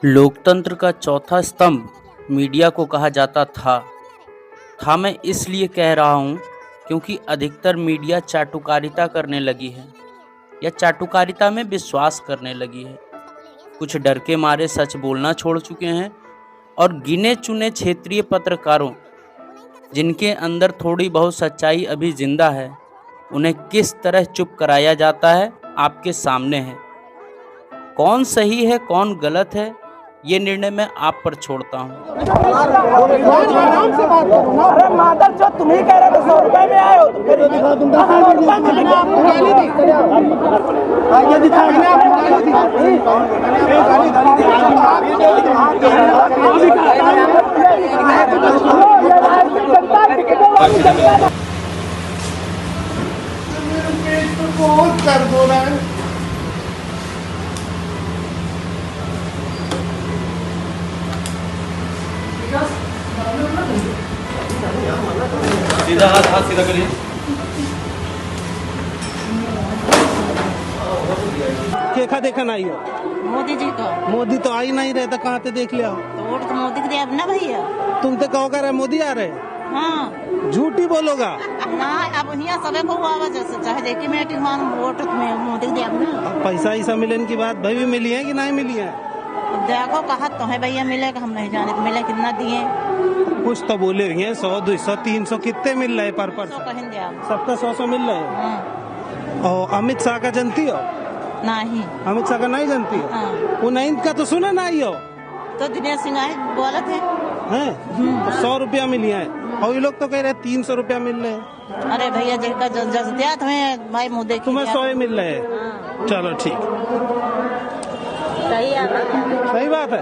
लोकतंत्र का चौथा स्तंभ मीडिया को कहा जाता था मैं इसलिए कह रहा हूँ क्योंकि अधिकतर मीडिया चाटुकारिता करने लगी है या चाटुकारिता में विश्वास करने लगी है। कुछ डर के मारे सच बोलना छोड़ चुके हैं और गिने चुने क्षेत्रीय पत्रकारों जिनके अंदर थोड़ी बहुत सच्चाई अभी जिंदा है, उन्हें किस तरह चुप कराया जाता है आपके सामने है। कौन सही है कौन गलत है ये निर्णय मैं आप पर छोड़ता हूँ। अरे मादर जो तुम ही कह रहे थे 100 रुपए में आए हो तो फिर कर दो ना। सीधा हाथ सीधा करिए। देखा देखा नहीं हो मोदी जी को। मोदी तो आ ही नहीं रहे तो कहाँ से देख लिया। तो वोट तो मोदी को दिया अब ना भैया। तुम तो कहो कर मोदी आ रहे। हाँ झूठ ही बोलोगा ना, अब यहाँ सबे को हुआ जैसे चाहे देखी मिनट वोट में मोदी को दिया अब ना। अब पैसा ऐसा मिलने की बात भाई भी मिली है कि नहीं मिली है। अब देखो कहा तो है भैया मिलेगा, हम नहीं जाने तो मिले कितना दिए। कुछ तो बोले हुए 100 200 300 कितने मिल रहे पर तो कहें दिया सबका 100 मिल रहे हैं। हाँ और अमित शाह का जानती हो? नहीं। अमित शाह का नहीं जानती हो? हाँ। वो नहीं का तो सुना नहीं हो। तो दिनेश सिंह आए बोले थे हैं 100 रुपया मिली है और ये लोग तो कह रहे 300 रुपया मिल रहे हैं। अरे भैया जिनका जस दिया तुम्हें भाई मुँह देखी तुम्हें 100 ही मिल रहे हैं। चलो ठीक सही बात है।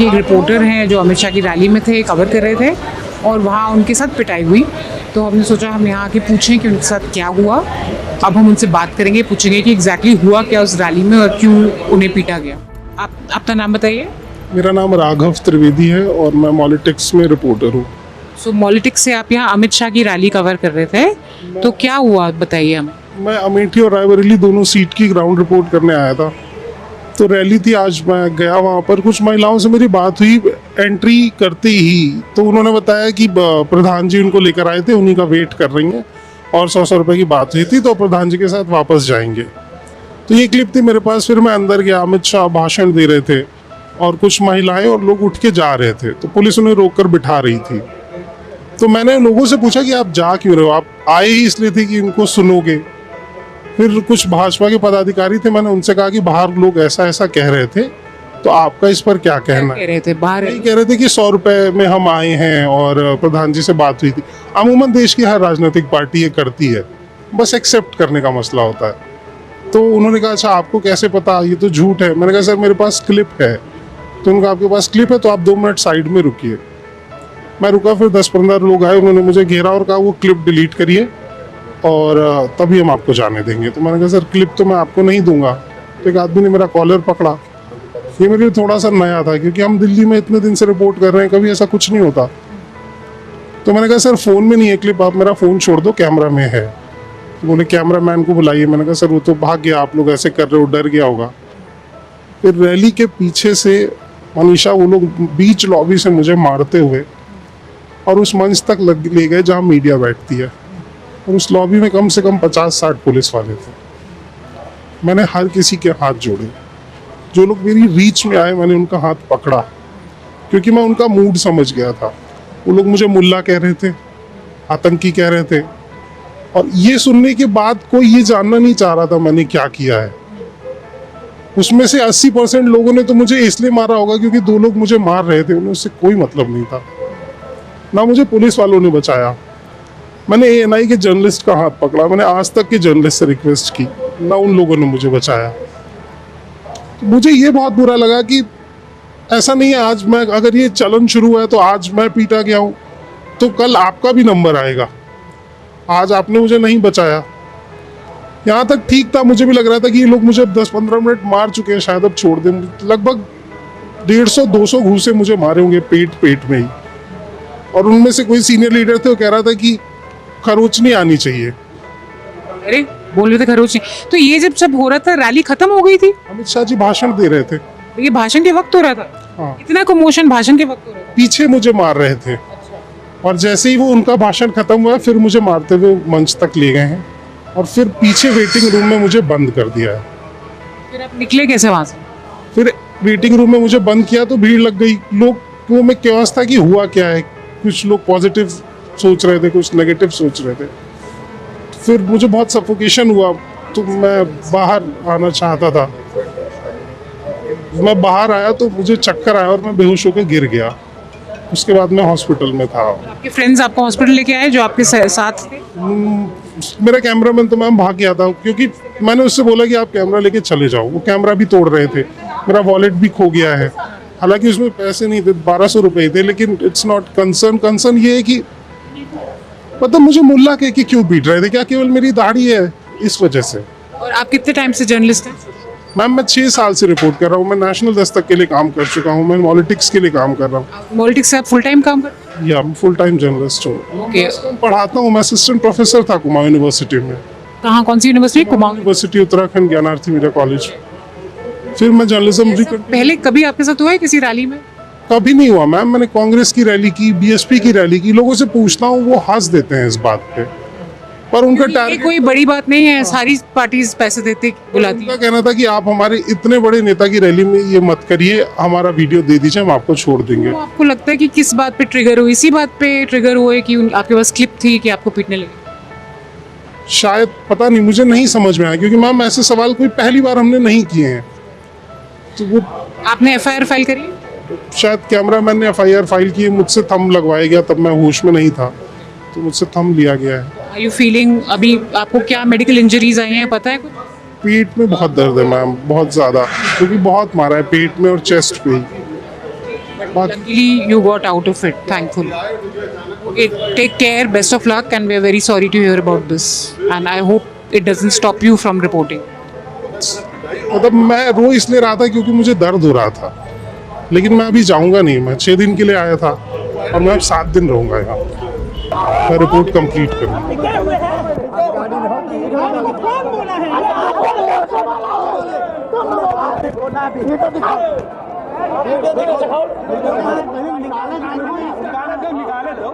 एक रिपोर्टर हैं जो अमित शाह की रैली में थे, कवर कर रहे थे और वहाँ उनके साथ पिटाई हुई, तो हमने सोचा हम यहाँ आके पूछें कि उनके साथ क्या हुआ। अब हम उनसे बात करेंगे, पूछेंगे कि एग्जैक्टली हुआ क्या उस रैली में और क्यों उन्हें पीटा गया। आप अपना नाम बताइए। मेरा नाम राघव त्रिवेदी है और मैं पॉलिटिक्स में रिपोर्टर हूँ। सो पॉलिटिक्स से आप यहाँ अमित शाह की रैली कवर कर रहे थे, तो क्या हुआ बताइए हमें। मैं अमेठी और रायबरेली दोनों सीट की ग्राउंड रिपोर्ट करने आया था, तो रैली थी आज। मैं गया वहाँ पर, कुछ महिलाओं से मेरी बात हुई एंट्री करते ही, तो उन्होंने बताया कि प्रधान जी उनको लेकर आए थे, उन्हीं का वेट कर रही हैं और 100 रुपये की बात हुई थी तो प्रधान जी के साथ वापस जाएंगे। तो ये क्लिप थी मेरे पास। फिर मैं अंदर गया, अमित शाह भाषण दे रहे थे और कुछ महिलाएं और लोग उठ के जा रहे थे, तो पुलिस उन्हें रोक कर बिठा रही थी। तो मैंने लोगों से पूछा कि आप जा क्यों रहे हो, आप आए ही इसलिए थे कि इनको सुनोगे। फिर कुछ भाजपा के पदाधिकारी थे, मैंने उनसे कहा कि बाहर लोग ऐसा ऐसा कह रहे थे, तो आपका इस पर क्या कहना है। कह रहे थे बाहर यही कह रहे थे कि 100 रुपए में हम आए हैं और प्रधान जी से बात हुई थी। अमूमन देश की हर राजनीतिक पार्टी ये करती है, बस एक्सेप्ट करने का मसला होता है। तो उन्होंने कहा अच्छा आपको कैसे पता, ये तो झूठ है। मैंने कहा सर मेरे पास क्लिप है। तो उनका आपके पास क्लिप है तो आप 2 मिनट साइड में रुकिए। मैं रुका, फिर 10-15 लोग आए, उन्होंने मुझे घेरा और कहा वो क्लिप डिलीट करिए और तभी हम आपको जाने देंगे। तो मैंने कहा सर क्लिप तो मैं आपको नहीं दूंगा। तो एक आदमी ने मेरा कॉलर पकड़ा। ये मेरे लिए थोड़ा सा नया था क्योंकि हम दिल्ली में इतने दिन से रिपोर्ट कर रहे हैं, कभी ऐसा कुछ नहीं होता। तो मैंने कहा सर फ़ोन में नहीं है क्लिप, आप मेरा फ़ोन छोड़ दो, कैमरा में है। तो बोले कैमरा मैन को बुलाइए। मैंने कहा सर वो तो भाग गया, आप लोग ऐसे कर रहे हो, डर गया होगा। फिर रैली के पीछे से मनीषा वो लोग बीच लॉबी से मुझे मारते हुए और उस मंच तक ले गए जहाँ मीडिया बैठती है, और उस लॉबी में कम से कम 50-60 पुलिस वाले थे। मैंने हर किसी के हाथ जोड़े, जो लोग मेरी रीच में आए मैंने उनका हाथ पकड़ा, क्योंकि मैं उनका मूड समझ गया था। वो लोग मुझे मुल्ला कह रहे थे, आतंकी कह रहे थे, और ये सुनने के बाद कोई ये जानना नहीं चाह रहा था मैंने क्या किया है। उसमें से 80% लोगों ने तो मुझे इसलिए मारा होगा क्योंकि 2 लोग मुझे मार रहे थे, उन्हें उससे कोई मतलब नहीं था। ना मुझे पुलिस वालों ने बचाया, मैंने ANI के जर्नलिस्ट का हाथ पकड़ा, मैंने आज तक के जर्नलिस्ट से रिक्वेस्ट की, ना उन लोगों ने मुझे बचाया। तो मुझे ये बहुत बुरा लगा कि ऐसा नहीं है आज मैं, अगर ये चलन शुरू है तो आज मैं पीटा गया हूँ तो कल आपका भी नंबर आएगा। आज आपने मुझे नहीं बचाया। यहाँ तक ठीक था, मुझे भी लग रहा था कि ये लोग मुझे 10-15 मिनट मार चुके हैं, शायद अब छोड़ दें। लगभग 150-200 घूंसे मुझे मारे होंगे पेट में ही, और उनमें से कोई सीनियर लीडर थे वो कह रहा था कि खरोच नहीं आनी चाहिए। अरे बोल रहे थे खरोच। तो ये जब सब हो रहा था, रैली खत्म हो गई थी, अमित शाह जी भाषण दे रहे थे। ये भाषण के वक्त हो रहा था। हाँ इतना कमोशन भाषण के वक्त हो रहा था? पीछे मुझे मार रहे थे और जैसे ही वो उनका भाषण खत्म हुआ फिर मुझे मारते हुए मंच तक ले गए हैं और फिर पीछे वेटिंग रूम में मुझे बंद कर दिया है। फिर आप निकले कैसे वहां से? फिर वेटिंग रूम में मुझे बंद किया तो भीड़ लग गई, लोग में क्योस था कि हुआ क्या है। कुछ लोग पॉजिटिव सोच रहे थे, कुछ नेगेटिव सोच रहे थे। फिर मुझे बहुत सफोकेशन हुआ तो मैं बाहर आना चाहता था। मैं बाहर आया तो मुझे चक्कर आया और मैं बेहोश होकर गिर गया। उसके बाद मैं हॉस्पिटल में था। आपके फ्रेंड्स आपको हॉस्पिटल लेके आए जो आपके साथ थे? मेरा कैमरामैन तो मैम भाग गया था क्योंकि मैंने उससे बोला कि आप कैमरा लेके चले जाओ। वो कैमरा भी तोड़ रहे थे, मेरा वॉलेट भी खो गया है। हालांकि उसमें पैसे नहीं थे, 1200 रुपए थे, लेकिन इट्स नॉट कंसर्न ये है कि मतलब मुझे मुल्ला कह के क्यों पीट रहे थे? क्या केवल मेरी दाढ़ी है इस वजह से? और आप कितने टाइम से जर्नलिस्ट हैं? मैम मैं 6 साल से रिपोर्ट कर रहा हूँ। मैं नेशनल दस्तक के लिए काम कर चुका हूँ, मैं पॉलिटिक्स के लिए काम कर रहा हूँ। पॉलिटिक्स से आप फुल टाइम काम करते हैं? या मैं फुल टाइम जर्नलिस्ट हूँ। ओके। पढ़ाता हूँ, मैं असिस्टेंट प्रोफेसर था कुमाऊं यूनिवर्सिटी में। कहाँ, कौन सी university? Kumaon. University Uttarakhand, Gyanarthi media college. फिर मैं जर्नलिज्म पहले कभी आपके साथ हुआ है किसी रैली में? कभी नहीं हुआ मैम। मैंने कांग्रेस की रैली की, बीएसपी की रैली की, लोगों से पूछता हूँ वो हंस देते हैं इस बात पे, पर उनका ये टारगेट, कोई बड़ी बात नहीं है, सारी पार्टीज पैसे देते बुलाती उनका हैं। कहना था कि आप हमारे इतने बड़े नेता की रैली में ये मत करिए, हमारा वीडियो दे दीजिए, हम आपको छोड़ देंगे। तो आपको लगता है कि किस बात पे ट्रिगर हुई? इसी बात पे ट्रिगर हुए कि आपके पास क्लिप थी कि आपको पीटने लगे? शायद, पता नहीं, मुझे नहीं समझ में आया क्योंकि मैम ऐसे सवाल कोई पहली बार हमने नहीं किए हैं। तो वो आपने एफआईआर फाइल करी? शायद कैमरामैन ने एफआईआर फाइल की, मुझसे थंब लगवाया गया, तब मैं होश में नहीं था तो मुझसे थंब लिया गया है। आर यू फीलिंग, अभी आपको क्या मेडिकल इंजरीज आई हैं, पता है कुछ? पेट में बहुत दर्द है मैम, बहुत ज़्यादा, क्योंकि बहुत मारा है पेट में और चेस्ट पे ही। Luckily you got out of it, thankfully. Okay, take care, best of luck, and we are very sorry to hear about this, and I hope it doesn't stop you from reporting. मतलब मैं रो इसलिए रहा था क्योंकि मुझे दर्द हो रहा था, लेकिन मैं अभी जाऊंगा नहीं। मैं 6 दिन के लिए आया था और मैं अब 7 दिन रहूंगा यहाँ। मैं रिपोर्ट कंप्लीट करूँगा। निकाले दो।